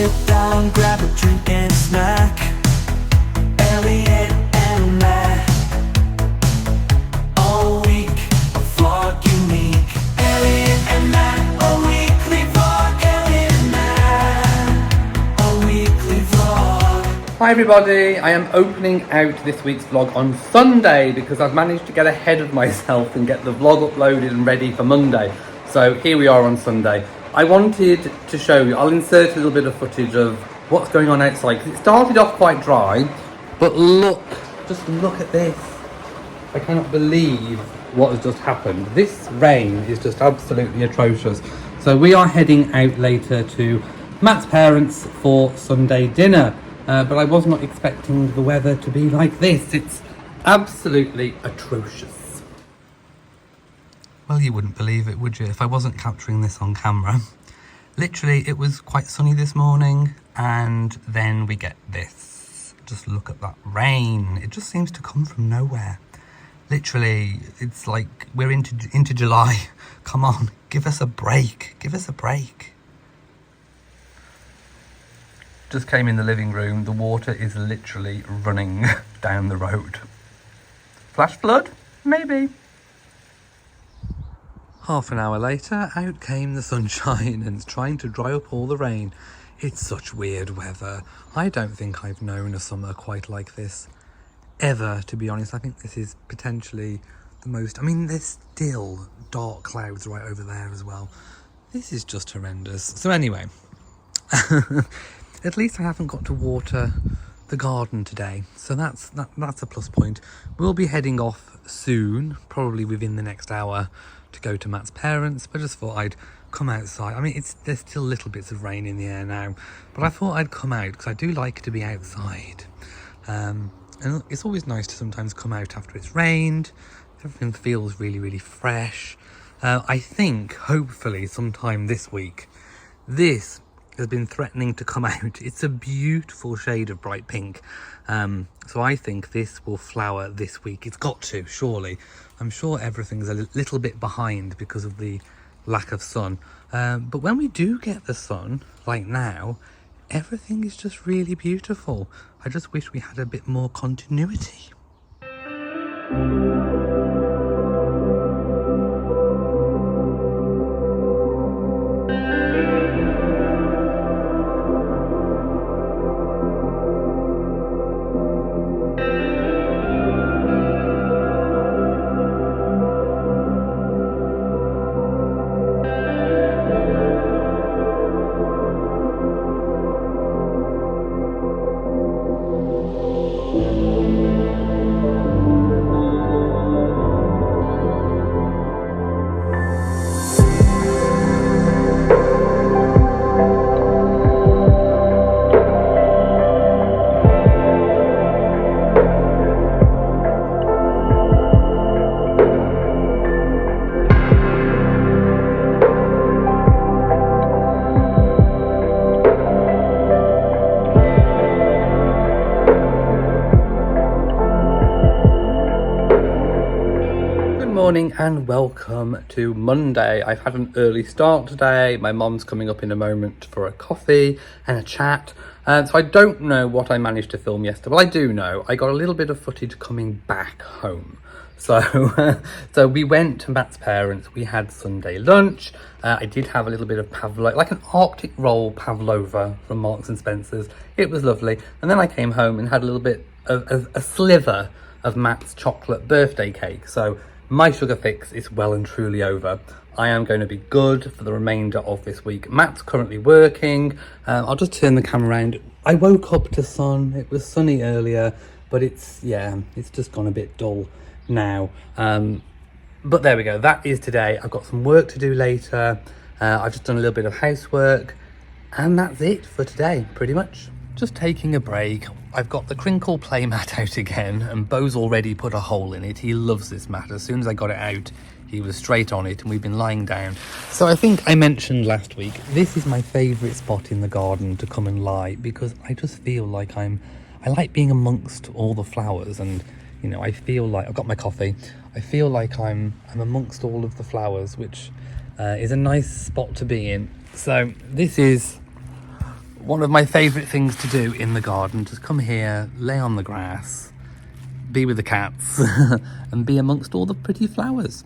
sit down, grab a drink and a snack. Elliot and Matt, all week, a vlog unique. Elliot and Matt, a weekly vlog. Elliot and Matt, a weekly vlog. Hi everybody, I am opening out this week's vlog on Sunday because I've managed to get ahead of myself and get the vlog uploaded and ready for Monday. So here we are on Sunday. I wanted to show you, I'll insert a little bit of footage of what's going on outside because it started off quite dry, but look, just look at this. I cannot believe what has just happened. This rain is just absolutely atrocious. So we are heading out later to Matt's parents for Sunday dinner. But I was not expecting the weather to be like this. It's absolutely atrocious. Well, you wouldn't believe it, would you, if I wasn't capturing this on camera. Literally, it was quite sunny this morning, and then we get this. Just look at that rain. It just seems to come from nowhere. Literally, it's like we're into July. Come on, give us a break. Give us a break. Just came in the living room. The water is literally running down the road. Flash flood? Maybe. Half an hour later, out came the sunshine and it's trying to dry up all the rain. It's such weird weather. I don't think I've known a summer quite like this ever, to be honest. I think this is potentially the most... I mean, there's still dark clouds right over there as well. This is just horrendous. So anyway... At least I haven't got to water the garden today, so that's a plus point. We'll be heading off soon, probably within the next hour, to go to Matt's parents, but I just thought I'd come outside. I mean, there's still little bits of rain in the air now, but I thought I'd come out because I do like to be outside. And it's always nice to sometimes come out after it's rained. Everything feels really, really fresh. I think, hopefully, sometime this week, this has been threatening to come out. It's a beautiful shade of bright pink. So I think this will flower this week. It's got to, surely. I'm sure everything's a little bit behind because of the lack of sun. But when we do get the sun, like now, everything is just really beautiful. I just wish we had a bit more continuity. Morning and welcome to Monday. I've had an early start today. My mom's coming up in a moment for a coffee and a chat. So I don't know what I managed to film yesterday. Well, I do know. I got a little bit of footage coming back home. So, so we went to Matt's parents. We had Sunday lunch. I did have a little bit of pavlova, like an Arctic roll pavlova from Marks and Spencer's. It was lovely. And then I came home and had a little bit of a sliver of Matt's chocolate birthday cake. So my sugar fix is well and truly over. I am going to be good for the remainder of this week. Matt's currently working. I'll just turn the camera around. I woke up to sun. It was sunny earlier, but it's just gone a bit dull now. But there we go. That is today. I've got some work to do later. I've just done a little bit of housework, and that's it for today, pretty much. Just taking a break. I've got the crinkle play mat out again, and Bo's already put a hole in it. He loves this mat. As soon as I got it out, he was straight on it, and we've been lying down. So I think I mentioned last week, this is my favourite spot in the garden to come and lie, because I just feel like I like being amongst all the flowers, and you know, I feel like I've got my coffee. I feel like I'm amongst all of the flowers, which is a nice spot to be in. So this is One of my favourite things to do in the garden, just come here, lay on the grass, be with the cats and be amongst all the pretty flowers.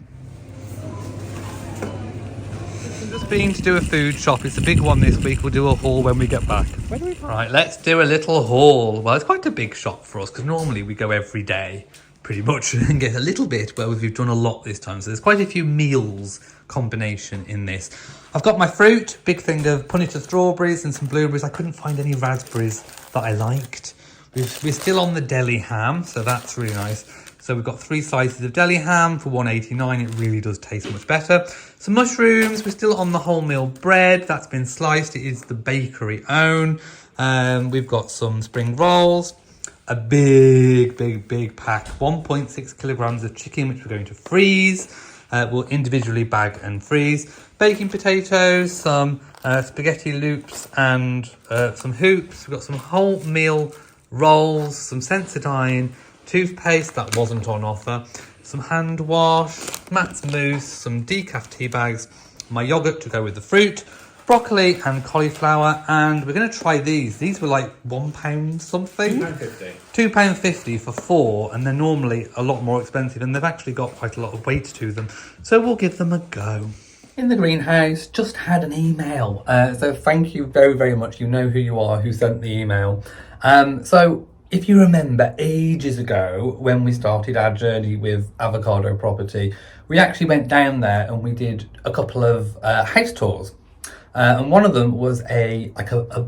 I'm just been to do a food shop. It's a big one this week. We'll do a haul when we get back. Right, let's do a little haul. Well, it's quite a big shop for us because normally we go every day pretty much and get a little bit, but we've done a lot this time. So there's quite a few meals combination in this. I've got my fruit, big thing of punita strawberries and some blueberries. I couldn't find any raspberries that I liked. We're still on the deli ham, so that's really nice. So we've got 3 slices of deli ham for $1.89. It really does taste much better. Some mushrooms. We're still on the wholemeal bread. That's been sliced. It is the bakery own. We've got some spring rolls. A big pack. 1.6 kilograms of chicken, which we're going to freeze. We'll individually bag and freeze. Baking potatoes, some spaghetti loops and some hoops. We've got some wholemeal rolls, some Sensodyne, toothpaste that wasn't on offer, some hand wash, Matt's mousse, some decaf tea bags, my yogurt to go with the fruit, broccoli and cauliflower, and we're going to try these. These were like £1 something. £2.50. £2.50 for 4, and they're normally a lot more expensive, and they've actually got quite a lot of weight to them. So we'll give them a go. In the greenhouse, just had an email. So thank you very, very much. You know who you are, who sent the email. So if you remember ages ago when we started our journey with avocado property, we actually went down there and we did a couple of house tours. And one of them was a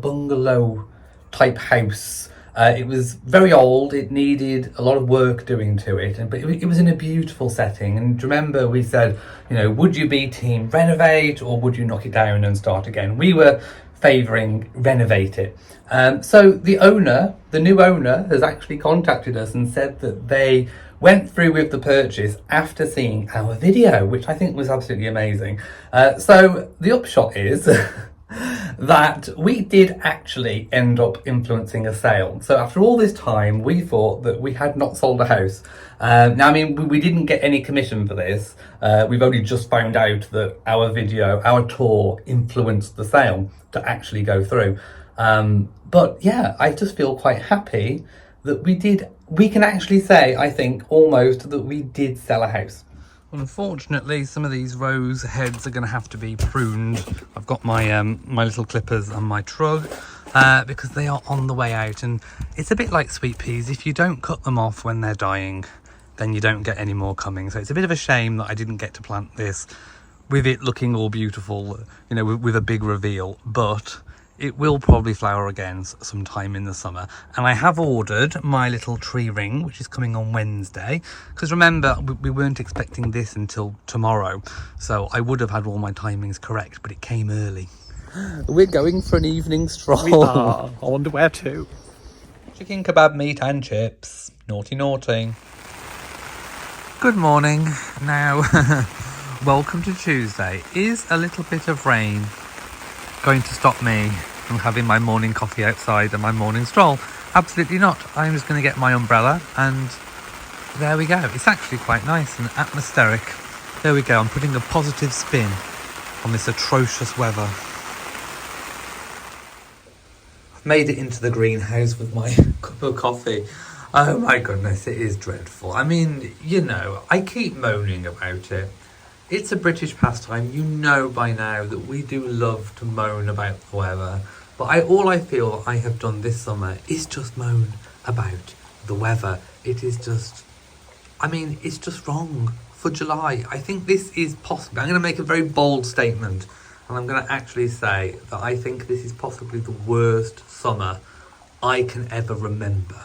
bungalow type house. It was very old. It needed a lot of work doing to it, but it was in a beautiful setting. And remember, we said, you know, would you be team renovate or would you knock it down and start again? We were favouring renovate it. So the new owner has actually contacted us and said that they went through with the purchase after seeing our video, which I think was absolutely amazing. So the upshot is that we did actually end up influencing a sale. So after all this time, we thought that we had not sold a house. Now, I mean, we didn't get any commission for this. We've only just found out that our tour influenced the sale to actually go through. But yeah, I just feel quite happy that we can actually say, I think, almost that we did sell a house. Unfortunately, some of these rose heads are going to have to be pruned. I've got my my little clippers and my trug because they are on the way out, and it's a bit like sweet peas. If you don't cut them off when they're dying, then you don't get any more coming. So it's a bit of a shame that I didn't get to plant this with it looking all beautiful, you know, with a big reveal, but it will probably flower again sometime in the summer. And I have ordered my little tree ring, which is coming on Wednesday. Because remember, we weren't expecting this until tomorrow. So I would have had all my timings correct, but it came early. We're going for an evening stroll. We are. I wonder where to. Chicken kebab, meat and chips. Naughty, naughty. Good morning. Now, welcome to Tuesday. Is a little bit of rain going to stop me from having my morning coffee outside and my morning stroll? Absolutely not. I'm just going to get my umbrella and there we go. It's actually quite nice and atmospheric. There we go. I'm putting a positive spin on this atrocious weather. I've made it into the greenhouse with my cup of coffee. Oh my goodness, it is dreadful. I mean, you know, I keep moaning about it. It's a British pastime. You know by now that we do love to moan about the weather. But all I feel I have done this summer is just moan about the weather. It is just, I mean, it's just wrong for July. I think this is possible. I'm going to make a very bold statement. And I'm going to actually say that I think this is possibly the worst summer I can ever remember.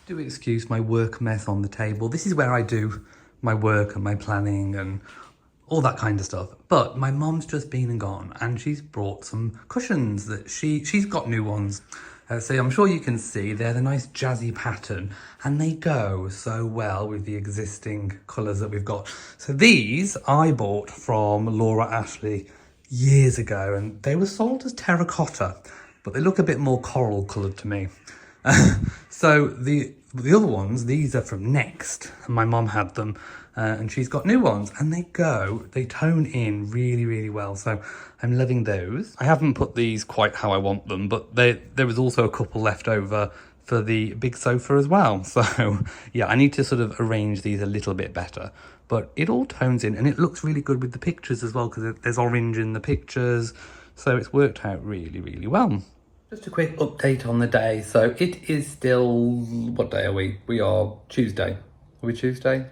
Do excuse my work mess on the table. This is where I do my work and my planning and all that kind of stuff. But my mom's just been and gone, and she's brought some cushions that she's got new ones. So I'm sure you can see they're the nice jazzy pattern, and they go so well with the existing colours that we've got. So these I bought from Laura Ashley years ago, and they were sold as terracotta, but they look a bit more coral coloured to me. So the the other ones, these are from Next, and my mom had them, and she's got new ones, and they tone in really, really well. So I'm loving those. I haven't put these quite how I want them, but there was also a couple left over for the big sofa as well. So yeah, I need to sort of arrange these a little bit better, but it all tones in and it looks really good with the pictures as well, because there's orange in the pictures. So it's worked out really, really well. Just a quick update on the day. So it is still, what day are we? We are Tuesday. Are we Tuesday?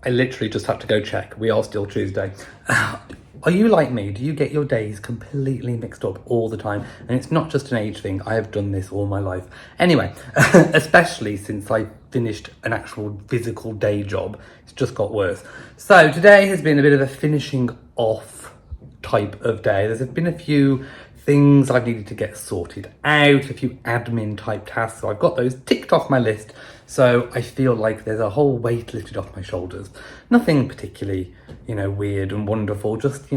I literally just had to go check. We are still Tuesday. Are you like me? Do you get your days completely mixed up all the time? And it's not just an age thing. I have done this all my life. Anyway, especially since I finished an actual physical day job. It's just got worse. So today has been a bit of a finishing off type of day. There's been a few things I've needed to get sorted out, a few admin type tasks. So I've got those ticked off my list. So I feel like there's a whole weight lifted off my shoulders. Nothing particularly, weird and wonderful, just,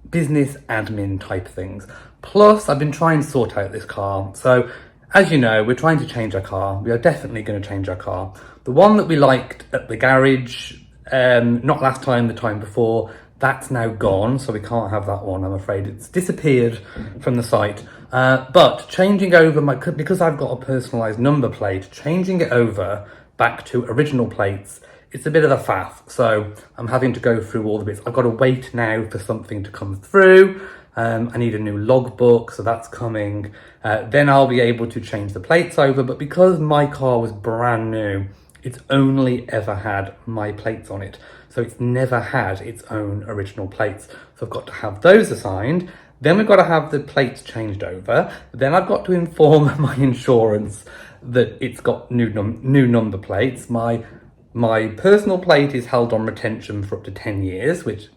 business admin type things. Plus, I've been trying to sort out this car. So as you know, we're trying to change our car. We are definitely going to change our car. The one that we liked at the garage, not last time, the time before, that's now gone, so we can't have that one, I'm afraid. It's disappeared from the site. But changing over because I've got a personalised number plate, changing it over back to original plates, it's a bit of a faff. So I'm having to go through all the bits. I've got to wait now for something to come through. I need a new logbook, so that's coming. Then I'll be able to change the plates over. But because my car was brand new, it's only ever had my plates on it. So it's never had its own original plates. So I've got to have those assigned. Then we've got to have the plates changed over. Then I've got to inform my insurance that it's got new number plates. My personal plate is held on retention for up to 10 years, which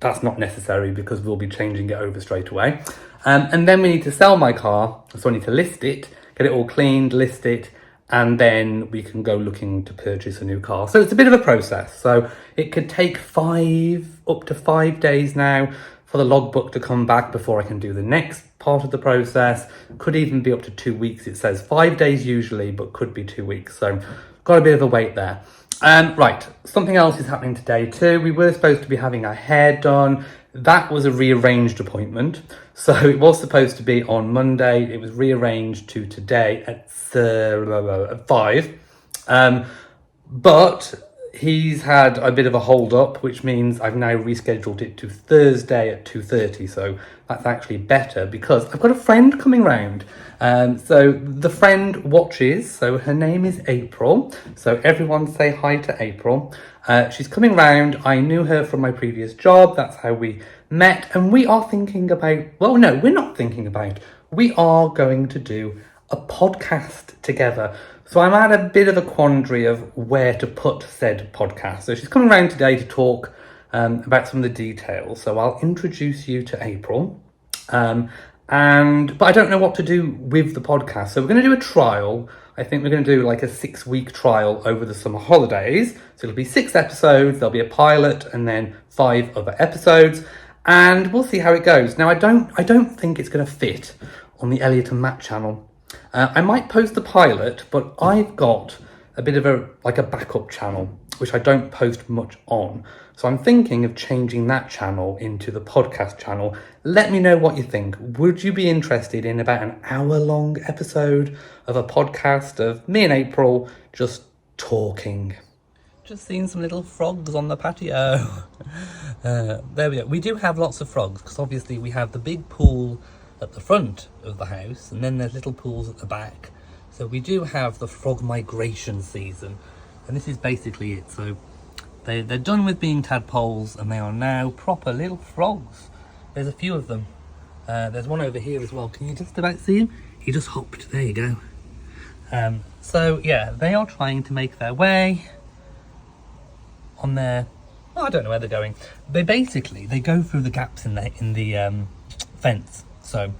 that's not necessary because we'll be changing it over straight away. And then we need to sell my car. So I need to list it, get it all cleaned, list it, and then we can go looking to purchase a new car. So it's a bit of a process. So it could take up to 5 days now for the logbook to come back before I can do the next part of the process. Could even be up to 2 weeks. It says 5 days usually, but could be 2 weeks. So got a bit of a wait there. Right, something else is happening today too. We were supposed to be having our hair done. That was a rearranged appointment. So it was supposed to be on Monday. It was rearranged to today at 5. But he's had a bit of a hold up, which means I've now rescheduled it to Thursday at 2:30. So that's actually better because I've got a friend coming round. So the friend watches, so her name is April. So everyone say hi to April. She's coming round. I knew her from my previous job. That's how we met. And we are thinking about, well, no, we're not thinking about, we are going to do a podcast together. So I'm at a bit of a quandary of where to put said podcast. So she's coming around today to talk about some of the details. So I'll introduce you to April. But I don't know what to do with the podcast. So we're going to do a trial. I think we're going to do like a 6-week trial over the summer holidays. So it'll be 6 episodes. There'll be a pilot and then 5 other episodes. And we'll see how it goes. Now, I don't think it's going to fit on the Elliot and Matt channel. I might post the pilot, but I've got a bit of a backup channel, which I don't post much on. So I'm thinking of changing that channel into the podcast channel. Let me know what you think. Would you be interested in about an hour-long episode of a podcast of me and April just talking? Just seeing some little frogs on the patio. There we go. We do have lots of frogs because obviously we have the big pool at the front of the house and then there's little pools at the back. So we do have the frog migration season, and this is basically it. So they're done with being tadpoles and they are now proper little frogs. There's a few of them. There's one over here as well. Can you just about see him? He just hopped. There you go. So yeah, they are trying to make their way on their, I don't know where they're going. They go through the gaps in the fence. So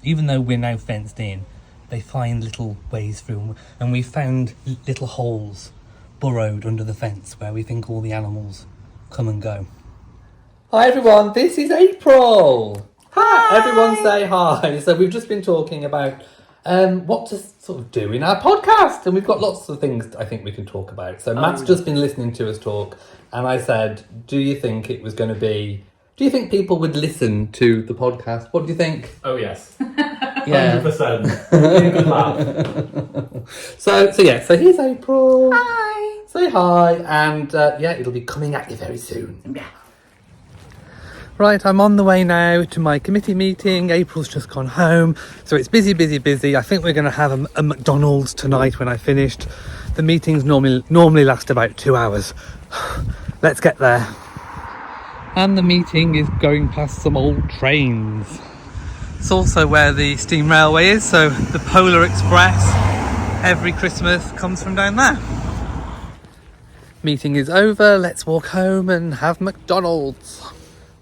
even though we're now fenced in, they find little ways through, and we found little holes burrowed under the fence where we think all the animals come and go. Hi everyone, this is April. Hi. Everyone say hi. So we've just been talking about what to sort of do in our podcast. And we've got lots of things I think we can talk about. So Matt's just been listening to us talk, and I said, do you think people would listen to the podcast? What do you think? Oh, yes. Yeah. 100%. Good laugh. So here's April. Hi. Say hi, and it'll be coming at you very soon. Yeah. Right, I'm on the way now to my committee meeting. April's just gone home, so it's busy. I think we're going to have a McDonald's tonight when I finished. The meetings normally last about 2 hours. Let's get there. And the meeting is going past some old trains. It's also where the steam railway is, so the Polar Express every Christmas comes from down there. Meeting is over, let's walk home and have McDonald's.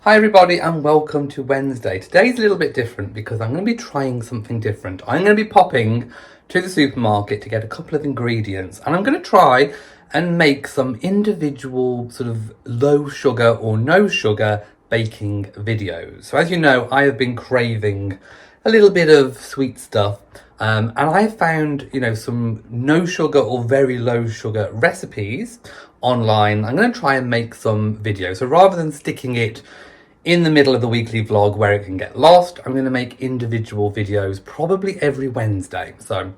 Hi everybody and welcome to Wednesday. Today's a little bit different because I'm going to be trying something different. I'm going to be popping to the supermarket to get a couple of ingredients, and I'm going to try and make some individual sort of low sugar or no sugar baking videos. So as you know, I have been craving a little bit of sweet stuff, and I have found, some no sugar or very low sugar recipes online. I'm going to try and make some videos. So rather than sticking it in the middle of the weekly vlog where it can get lost, I'm going to make individual videos probably every Wednesday. So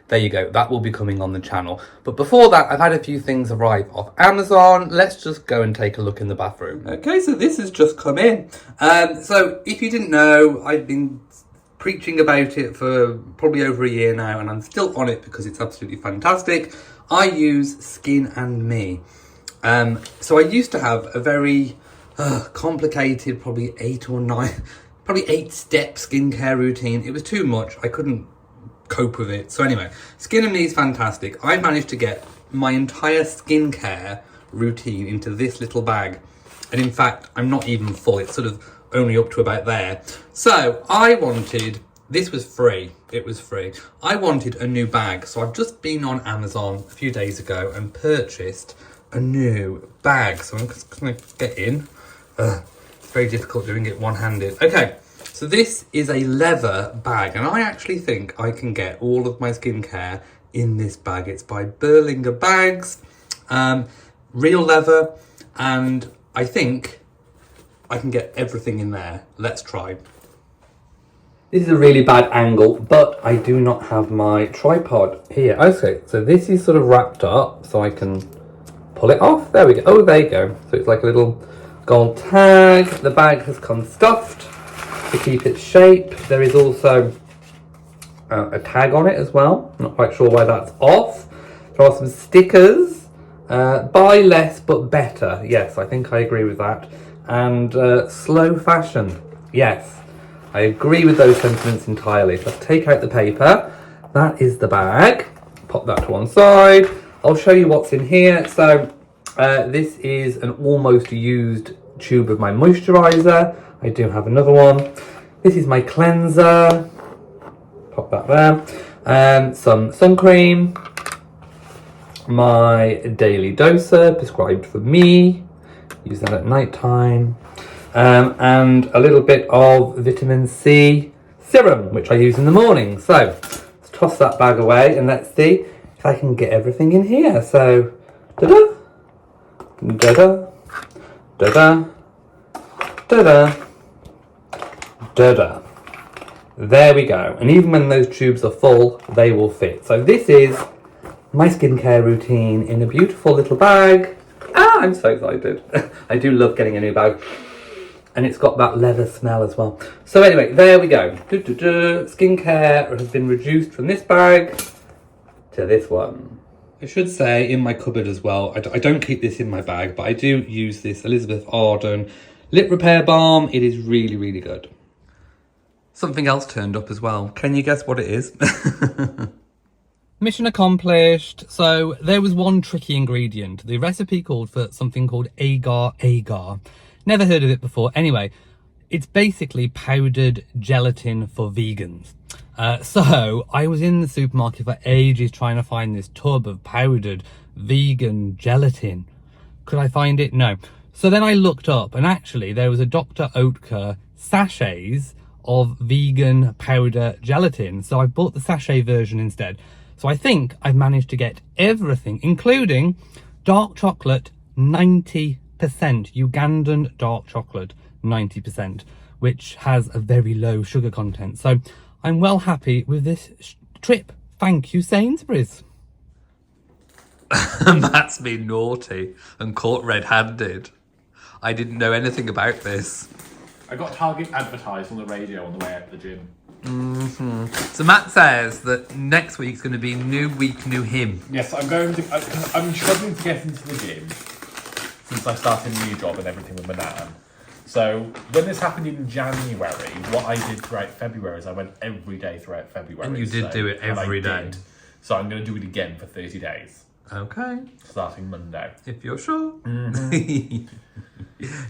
there you go, that will be coming on the channel. But before that, I've had a few things arrive off Amazon. Let's just go and take a look in the bathroom. Okay, so this has just come in. So if you didn't know, I've been preaching about it for probably over a year now, and I'm still on it because it's absolutely fantastic. I use Skin and Me. So I used to have a very complicated, probably 8 step skincare routine. It was too much. I couldn't cope with it. So anyway, Skin and Me is fantastic. I managed to get my entire skincare routine into this little bag. And in fact, I'm not even full. It's sort of only up to about there. So this was free. It was free. I wanted a new bag. So I've just been on Amazon a few days ago and purchased a new bag. So I'm just going to get in. It's very difficult doing it one-handed. Okay, so this is a leather bag, and I actually think I can get all of my skincare in this bag. It's by Berlinger Bags, real leather, and I think I can get everything in there. Let's try. This is a really bad angle, but I do not have my tripod here. Okay, so this is sort of wrapped up, so I can pull it off. There we go. Oh, there you go. So it's like a little gold tag. The bag has come stuffed to keep its shape. There is also a tag on it as well. Not quite sure why that's off. There are some stickers. Buy less but better. Yes, I think I agree with that. And slow fashion. Yes, I agree with those sentiments entirely. Let's take out the paper. That is the bag. Pop that to one side. I'll show you what's in here. So this is an almost used tube of my moisturiser. I do have another one. This is my cleanser. Pop that there. Some sun cream. My daily doser prescribed for me. Use that at night time. And a little bit of vitamin C serum, which I use in the morning. So let's toss that bag away and let's see if I can get everything in here. So da-da, da-da, da-da, da-da, da-da. There we go. And even when those tubes are full, they will fit. So this is my skincare routine in a beautiful little bag. Ah, I'm so excited. I do love getting a new bag. And it's got that leather smell as well. So anyway, there we go. Skincare has been reduced from this bag to this one. I should say in my cupboard as well, I don't keep this in my bag, but I do use this Elizabeth Arden Lip Repair Balm. It is really, really good. Something else turned up as well. Can you guess what it is? Mission accomplished. So there was one tricky ingredient. The recipe called for something called agar. Never heard of it before. Anyway, it's basically powdered gelatin for vegans. So I was in the supermarket for ages trying to find this tub of powdered vegan gelatin. Could I find it? No. So then I looked up, and actually there was a Dr. Oetker sachets of vegan powder gelatin. So I bought the sachet version instead. So I think I've managed to get everything, including dark chocolate, 90%, Ugandan dark chocolate, 90%, which has a very low sugar content. So I'm well happy with this trip. Thank you, Sainsbury's. Matt's been naughty and caught red-handed. I didn't know anything about this. I got Target advertised on the radio on the way out to the gym. So Matt says that next week's going to be new week, new him. Yes, I'm struggling to get into the gym since I started a new job and everything with my nan. So when this happened in January, what I did throughout February is I went every day throughout February. And you did do it every day. So I'm going to do it again for 30 days. Okay. Starting Monday. If you're sure.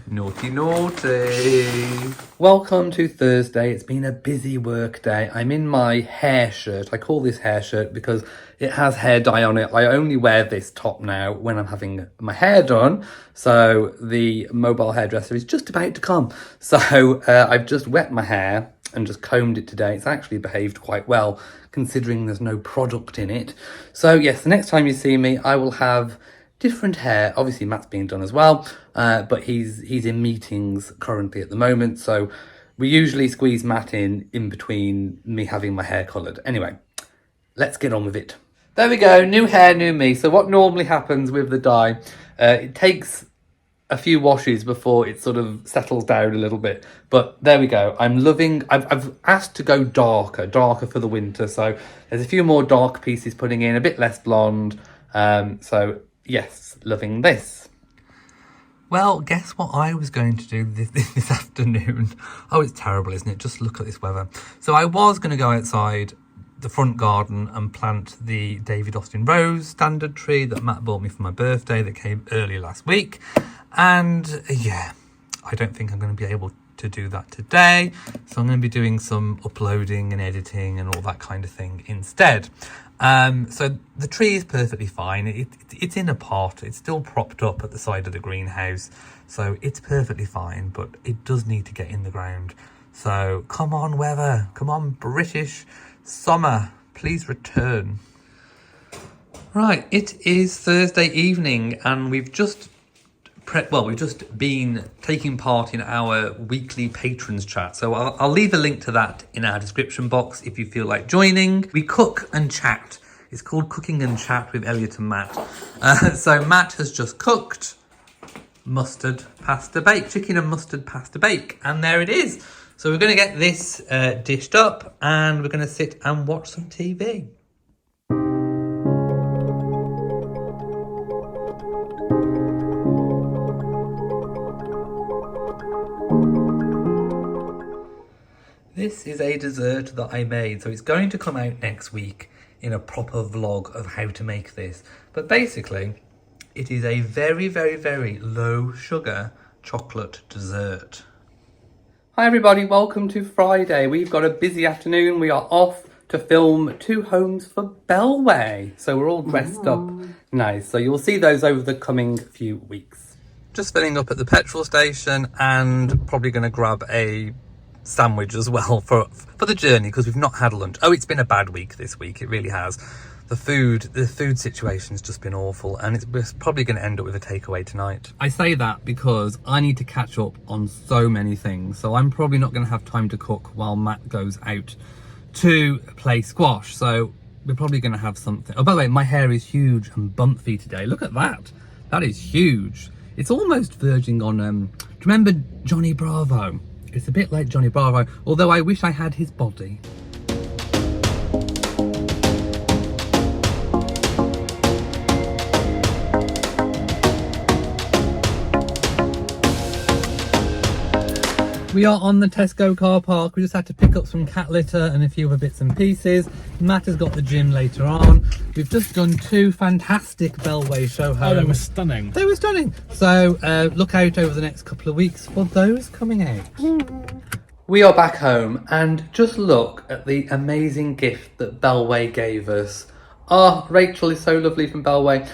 Naughty, naughty. Welcome to Thursday. It's been a busy work day. I'm in my hair shirt. I call this hair shirt because it has hair dye on it. I only wear this top now when I'm having my hair done. So the mobile hairdresser is just about to come. So I've just wet my hair and just combed it today. It's actually behaved quite well considering there's no product in it. So yes, the next time you see me, I will have different hair. Obviously Matt's being done as well, but he's in meetings currently at the moment. So we usually squeeze Matt in between me having my hair coloured. Anyway, let's get on with it. There we go, new hair, new me. So what normally happens with the dye, it takes a few washes before it sort of settles down a little bit, but there we go. I'm loving, I've asked to go darker for the winter, so there's a few more dark pieces putting in, a bit less blonde, so yes, loving this. Well, guess what I was going to do this afternoon? Oh, it's terrible, isn't it? Just look at this weather. So I was going to go outside the front garden and plant the David Austin Rose standard tree that Matt bought me for my birthday that came early last week. And yeah, I don't think I'm going to be able to do that today. So I'm going to be doing some uploading and editing and all that kind of thing instead. So the tree is perfectly fine. It's in a pot. It's still propped up at the side of the greenhouse. So it's perfectly fine, but it does need to get in the ground. So come on, weather. Come on, British summer. Please return. Right, it is Thursday evening and we've just been taking part in our weekly patrons chat. So I'll leave a link to that in our description box if you feel like joining. We cook and chat. It's called Cooking and Chat with Elliot and Matt. So Matt has just cooked mustard pasta bake, chicken and mustard pasta bake. And there it is. So we're going to get this dished up and we're going to sit and watch some TV. This is a dessert that I made, so it's going to come out next week in a proper vlog of how to make this. But basically, it is a very, very, very low sugar chocolate dessert. Hi everybody, welcome to Friday. We've got a busy afternoon. We are off to film 2 homes for Bellway. So we're all dressed up nice. So you'll see those over the coming few weeks. Just filling up at the petrol station and probably going to grab a sandwich as well for the journey because we've not had lunch. Oh, it's been a bad week this week. It really has. The food situation's just been awful and it's probably going to end up with a takeaway tonight. I say that because I need to catch up on so many things. So I'm probably not going to have time to cook while Matt goes out to play squash. So we're probably going to have something. Oh, by the way, my hair is huge and bumpy today. Look at that. That is huge. It's almost verging on, do you remember Johnny Bravo? It's a bit like Johnny Bravo, although I wish I had his body. We are on the Tesco car park. We just had to pick up some cat litter and a few other bits and pieces. Matt has got the gym later on. We've just done 2 fantastic Bellway show homes. Oh, they were stunning. They were stunning. So look out over the next couple of weeks for those coming out. We are back home and just look at the amazing gift that Bellway gave us. Oh, Rachel is so lovely from Bellway.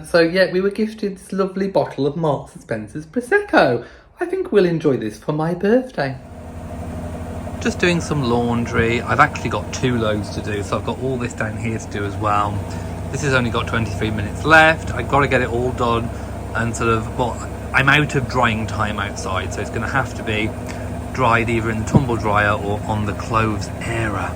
So yeah, we were gifted this lovely bottle of Marks & Spencer's Prosecco. I think we'll enjoy this for my birthday. just doing some laundry. I've actually got 2 loads to do, so I've got all this down here to do as well. This has only got 23 minutes left. I've got to get it all done, and sort of, well, I'm out of drying time outside, so it's going to have to be dried either in the tumble dryer or on the clothes airer.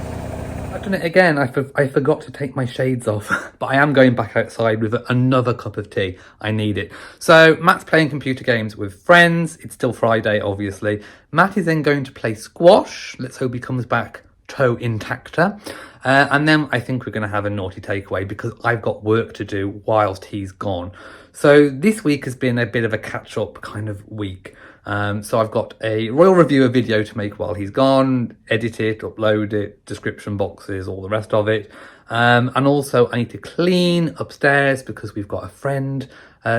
I've done it again. I forgot to take my shades off, but I am going back outside with another cup of tea. I need it. So Matt's playing computer games with friends. It's still Friday, obviously. Matt is then going to play squash. Let's hope he comes back toe intacta. And then I think we're going to have a naughty takeaway because I've got work to do whilst he's gone. So this week has been a bit of a catch-up kind of week. So I've got a royal reviewer video to make while he's gone, edit it, upload it, description boxes, all the rest of it. And also I need to clean upstairs because we've got a friend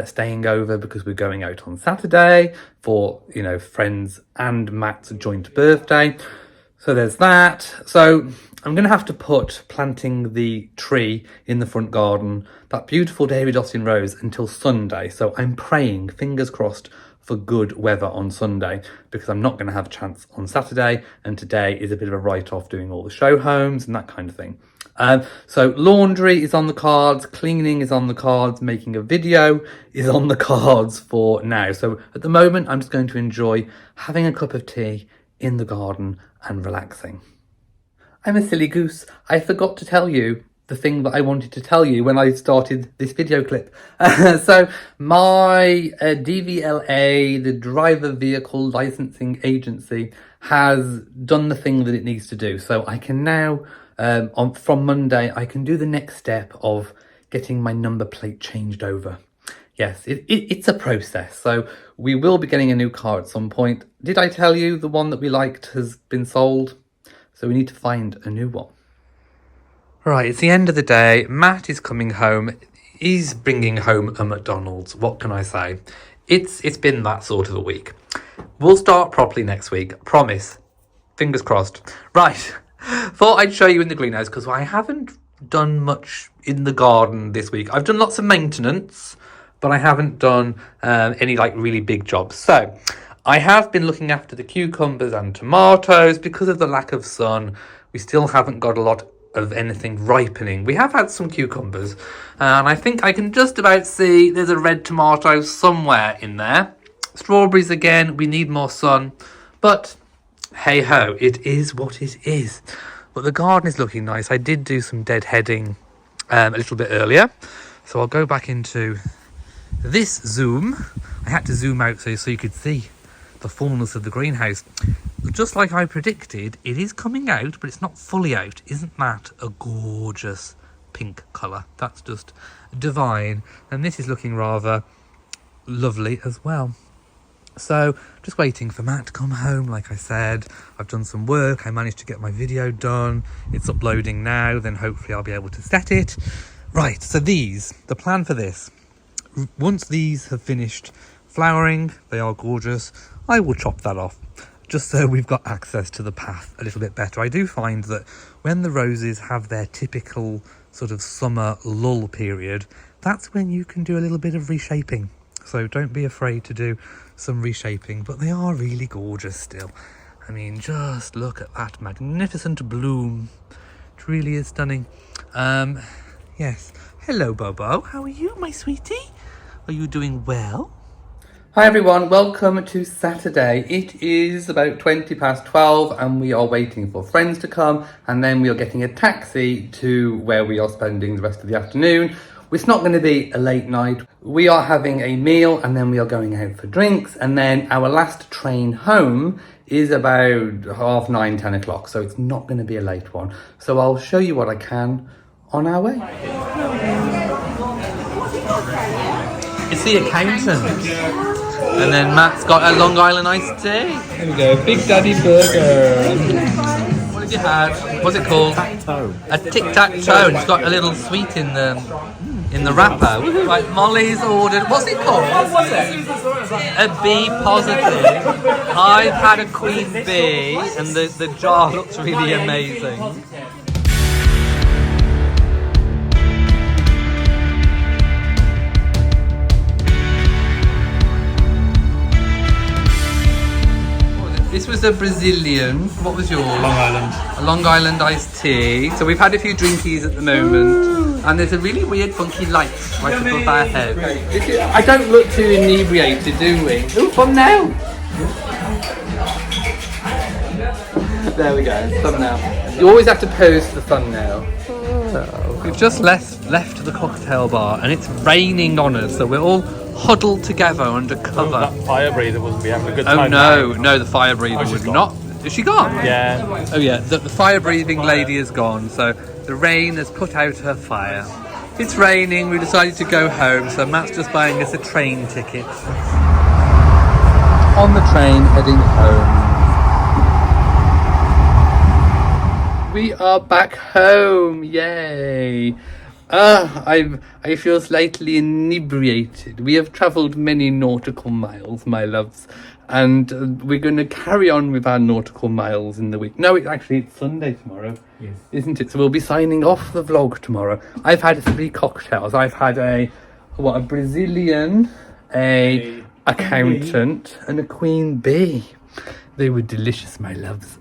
staying over because we're going out on Saturday for, you know, friends and Matt's joint birthday. So there's that. So I'm going to have to put planting the tree in the front garden, that beautiful David Austin rose, until Sunday. So I'm praying, fingers crossed, for good weather on Sunday because I'm not going to have a chance on Saturday, and today is a bit of a write-off doing all the show homes and that kind of thing. So laundry is on the cards, cleaning is on the cards, making a video is on the cards for now. So at the moment I'm just going to enjoy having a cup of tea in the garden and relaxing. I'm a silly goose. I forgot to tell you the thing that I wanted to tell you when I started this video clip. So my DVLA, the driver vehicle licensing agency, has done the thing that it needs to do. So I can now, from Monday, I can do the next step of getting my number plate changed over. Yes, it's a process. So we will be getting a new car at some point. Did I tell you the one that we liked has been sold? So we need to find a new one. Right, it's the end of the day. Matt is coming home. He's bringing home a McDonald's. What can I say? It's been that sort of a week. We'll start properly next week. Promise. Fingers crossed. Right. Thought I'd show you in the greenhouse because I haven't done much in the garden this week. I've done lots of maintenance, but I haven't done any like really big jobs. So I have been looking after the cucumbers and tomatoes. Because of the lack of sun, we still haven't got a lot of anything ripening. We have had some cucumbers, and I think I can just about see there's a red tomato somewhere in there. Strawberries again, we need more sun, but hey ho, it is what it is. But the garden is looking nice. I did do some deadheading a little bit earlier, so I'll go back into this zoom. I had to zoom out so you could see the fullness of the greenhouse. Just like I predicted, it is coming out, but it's not fully out. Isn't that a gorgeous pink colour? That's just divine. And this is looking rather lovely as well. So just waiting for Matt to come home. Like I said, I've done some work. I managed to get my video done. It's uploading now. Then hopefully I'll be able to set it. Right, so the plan for this, once these have finished flowering, they are gorgeous, I will chop that off, just so we've got access to the path a little bit better. I do find that when the roses have their typical sort of summer lull period, that's when you can do a little bit of reshaping. So don't be afraid to do some reshaping, but they are really gorgeous still. I mean, just look at that magnificent bloom. It really is stunning. Yes. Hello, Bobo. How are you, my sweetie? Are you doing well? Hi everyone, welcome to Saturday. It is about 12:20 and we are waiting for friends to come, and then we are getting a taxi to where we are spending the rest of the afternoon. It's not going to be a late night. We are having a meal and then we are going out for drinks, and then our last train home is about 9:30, 10 o'clock, so it's not going to be a late one. So I'll show you what I can on our way. It's the accountant. And then Matt's got a Long Island iced tea. There we go, Big Daddy Burger. What have you had? What's it called? A tic-tac-toe. And it's got a little sweet in the wrapper. Right, Molly's ordered. What's it called? What was it? A B positive. I've had a queen bee, and the jar looks really amazing. This This was a Brazilian. What was yours? Long Island. A Long Island iced tea. So we've had a few drinkies at the moment. And there's a really weird funky light right above our head. I don't look too inebriated, do we? Ooh, fun now. There we go, thumbnail. You always have to pose for the thumbnail. Oh. We've just left the cocktail bar and it's raining on us, so we're all huddled together under cover. That fire breather wouldn't be having a good Oh time. no, the fire breather would gone. not. Is she gone? Yeah. Oh yeah, the fire breathing lady is gone, so the rain has put out her fire. It's raining, we decided to go home, so Matt's just buying us a train ticket. On the train heading home. We are back home, yay! I feel slightly inebriated. We have travelled many nautical miles, my loves, and we're going to carry on with our nautical miles in the week. No, it's Sunday tomorrow, yes. Isn't it? So we'll be signing off the vlog tomorrow. I've had 3 cocktails. I've had a Brazilian, a accountant, and a queen bee. They were delicious, my loves.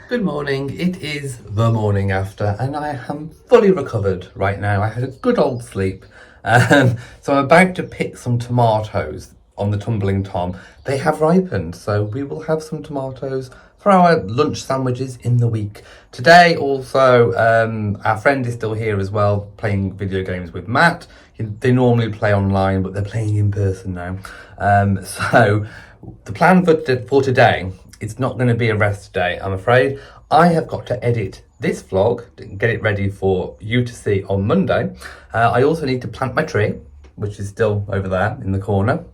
Good morning, it is the morning after and I am fully recovered right now. I had a good old sleep. So I'm about to pick some tomatoes on the Tumbling Tom. They have ripened, so we will have some tomatoes for our lunch sandwiches in the week. Today also, our friend is still here as well, playing video games with Matt. They normally play online, but they're playing in person now. So the plan for today, it's not going to be a rest day, I'm afraid. I have got to edit this vlog, get it ready for you to see on Monday. I also need to plant my tree, which is still over there in the corner.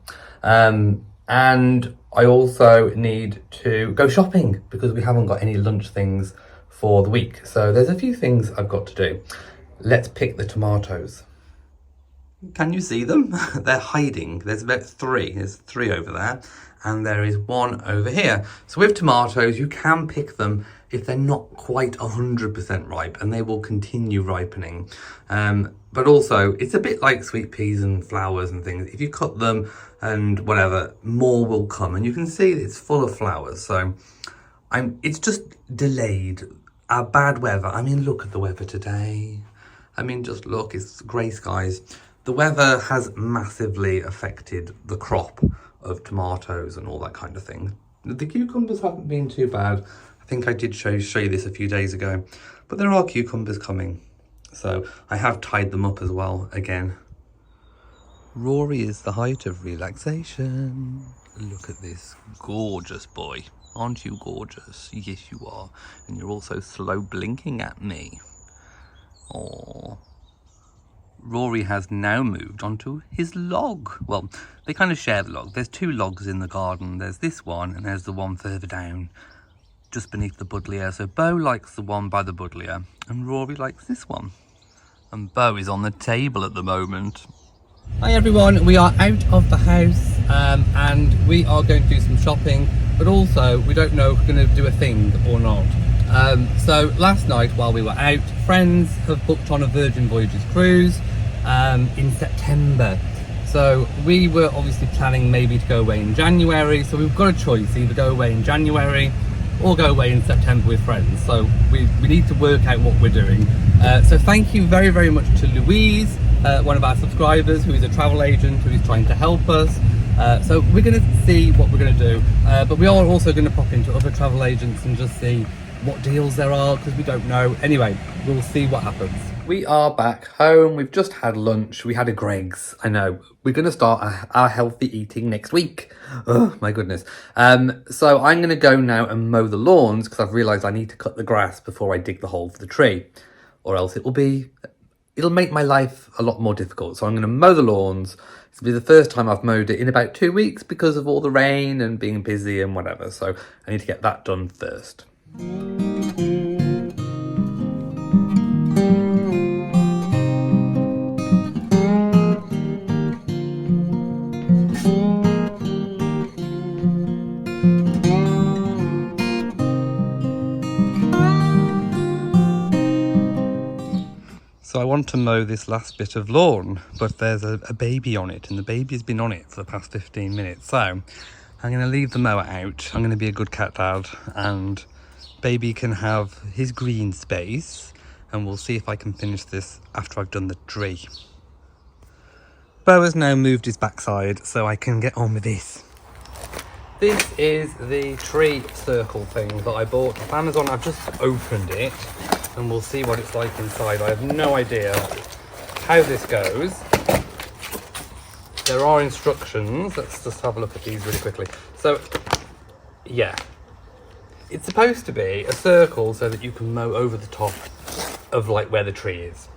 And I also need to go shopping because we haven't got any lunch things for the week. So there's a few things I've got to do. Let's pick the tomatoes. Can you see them? They're hiding. There's about 3. There's 3 over there. And there is 1 over here. So with tomatoes, you can pick them if they're not quite 100% ripe, and they will continue ripening. But also, it's a bit like sweet peas and flowers and things. If you cut them and whatever, more will come. And you can see it's full of flowers. So it's just delayed. Our bad weather. I mean, look at the weather today. I mean, just look, it's grey skies. The weather has massively affected the crop of tomatoes and all that kind of thing. The cucumbers haven't been too bad. I think I did show you this a few days ago, but there are cucumbers coming. So I have tied them up as well again. Rory is the height of relaxation. Look at this gorgeous boy. Aren't you gorgeous? Yes, you are. And you're also slow blinking at me. Aww. Rory has now moved onto his log. Well, they kind of share the log. There's 2 logs in the garden. There's this one and there's the one further down, just beneath the buddleia. So Bo likes the one by the buddleia and Rory likes this one. And Bo is on the table at the moment. Hi everyone, we are out of the house and we are going to do some shopping, but also we don't know if we're going to do a thing or not. So last night while we were out, friends have booked on a Virgin Voyages cruise in September. So we were obviously planning maybe to go away in January. So we've got a choice, either go away in January or go away in September with friends. So we need to work out what we're doing. So thank you very, very much to Louise, one of our subscribers who is a travel agent who is trying to help us. So we're going to see what we're going to do. But we are also going to pop into other travel agents and just see what deals there are, because we don't know. Anyway, we'll see what happens. We are back home. We've just had lunch. We had a Greggs. I know. We're going to start our healthy eating next week. Oh, my goodness. So I'm going to go now and mow the lawns because I've realised I need to cut the grass before I dig the hole for the tree. Or else it'll make my life a lot more difficult. So I'm going to mow the lawns. It'll be the first time I've mowed it in about 2 weeks because of all the rain and being busy and whatever. So I need to get that done first. So I want to mow this last bit of lawn, but there's a baby on it, and the baby's been on it for the past 15 minutes. So I'm going to leave the mower out. I'm going to be a good cat dad, and baby can have his green space, and we'll see if I can finish this after I've done the tree. Bo has now moved his backside, so I can get on with this. This is the tree circle thing that I bought off Amazon. I've just opened it, and we'll see what it's like inside. I have no idea how this goes. There are instructions. Let's just have a look at these really quickly. So, yeah. It's supposed to be a circle so that you can mow over the top of like where the tree is.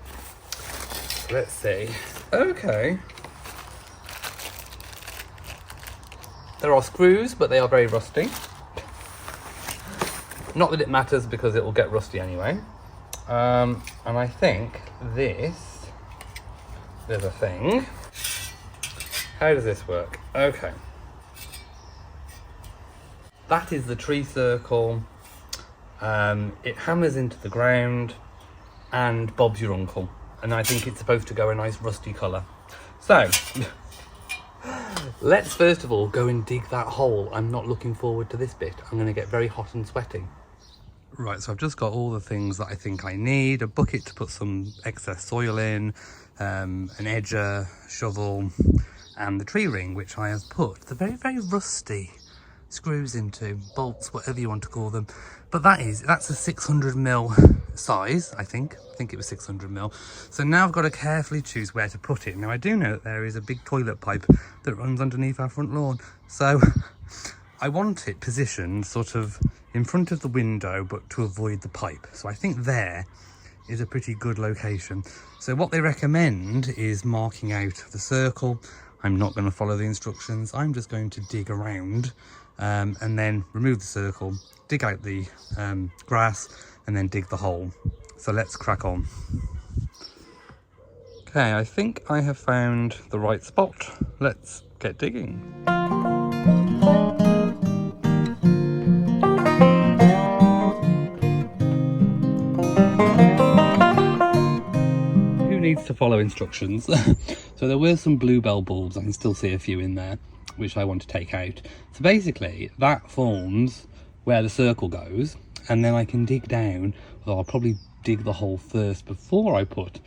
Let's see. Okay. There are screws, but they are very rusty. Not that it matters because it will get rusty anyway. And I think there's a thing. How does this work? Okay. That is the tree circle. It hammers into the ground, and Bob's your uncle. And I think it's supposed to go a nice rusty colour. So, let's first of all go and dig that hole. I'm not looking forward to this bit. I'm going to get very hot and sweaty. Right, so I've just got all the things that I think I need. A bucket to put some excess soil in, an edger, shovel, and the tree ring, which I have put the very, very rusty screws into, bolts, whatever you want to call them. But that's a 600mm size, I think it was 600mm. So now I've got to carefully choose where to put it. Now I do know that there is a big toilet pipe that runs underneath our front lawn, so I want it positioned sort of in front of the window but to avoid the pipe. So I think there is a pretty good location. So what they recommend is marking out the circle. I'm not going to follow the instructions. I'm just going to dig around and then remove the circle, dig out the grass, and then dig the hole. So let's crack on. Okay, I think I have found the right spot. Let's get digging. Who needs to follow instructions? So there were some bluebell bulbs. I can still see a few in there, which I want to take out. So basically that forms where the circle goes, and then I can dig down. Well, I'll probably dig the hole first before I put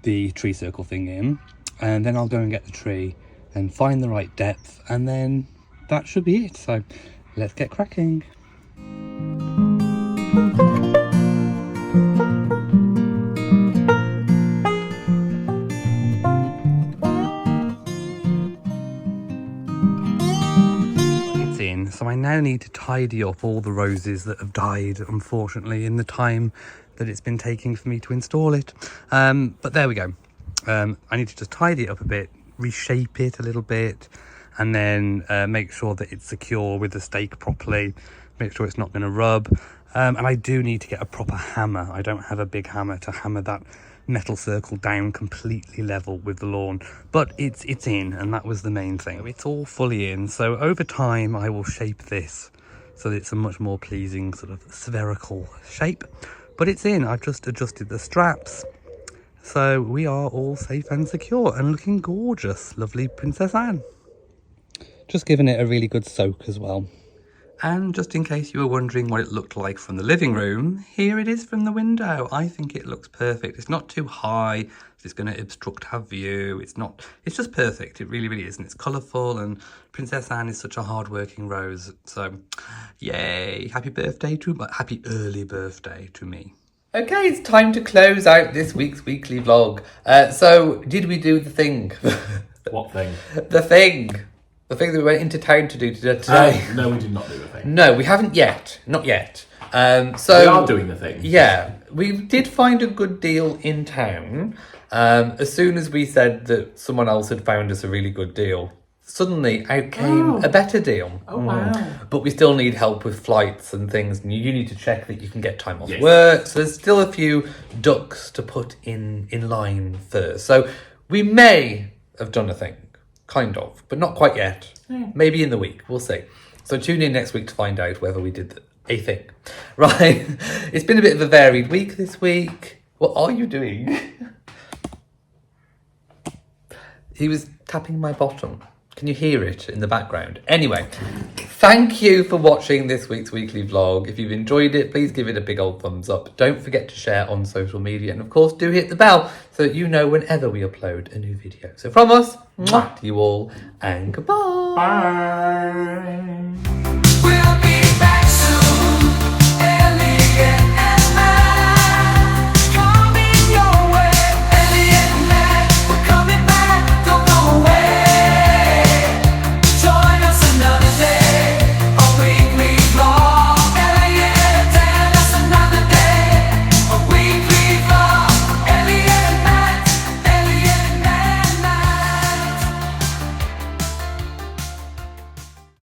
the tree circle thing in, and then I'll go and get the tree and find the right depth, and then that should be it. So let's get cracking. So I now need to tidy up all the roses that have died, unfortunately, in the time that it's been taking for me to install it. But there we go. I need to just tidy it up a bit, reshape it a little bit, and then make sure that it's secure with the stake properly, make sure it's not going to rub. And I do need to get a proper hammer. I don't have a big hammer to hammer that metal circle down completely level with the lawn, but it's in, and that was the main thing. It's all fully in, so over time I will shape this so that it's a much more pleasing sort of spherical shape, but it's in. I've just adjusted the straps, so we are all safe and secure and looking gorgeous. Lovely Princess Anne. Just giving it a really good soak as well. And just in case you were wondering what it looked like from the living room, here it is from the window. I think it looks perfect. It's not too high, it's going to obstruct our view. It's just perfect. It really, really is. And it's colourful, and Princess Anne is such a hard-working rose. So, yay. Happy early birthday to me. Okay, it's time to close out this week's weekly vlog. So, did we do the thing? What thing? The thing that we went into town to do today. No, we did not do the thing. No, we haven't yet. Not yet. So we are doing the thing. Yeah, we did find a good deal in town. As soon as we said that someone else had found us a really good deal, suddenly out came a better deal. Oh, wow. But we still need help with flights and things, and you need to check that you can get time off work. So there's still a few ducks to put in line first. So we may have done a thing. Kind of, but not quite yet. Maybe in the week, we'll see. So tune in next week to find out whether we did a thing. Right, it's been a bit of a varied week this week. What are you doing? He was tapping my bottom. Can you hear it in the background? Anyway, thank you for watching this week's weekly vlog. If you've enjoyed it, please give it a big old thumbs up. Don't forget to share on social media. And of course, do hit the bell so that you know whenever we upload a new video. So from us, mwah, to you all, and goodbye. Bye.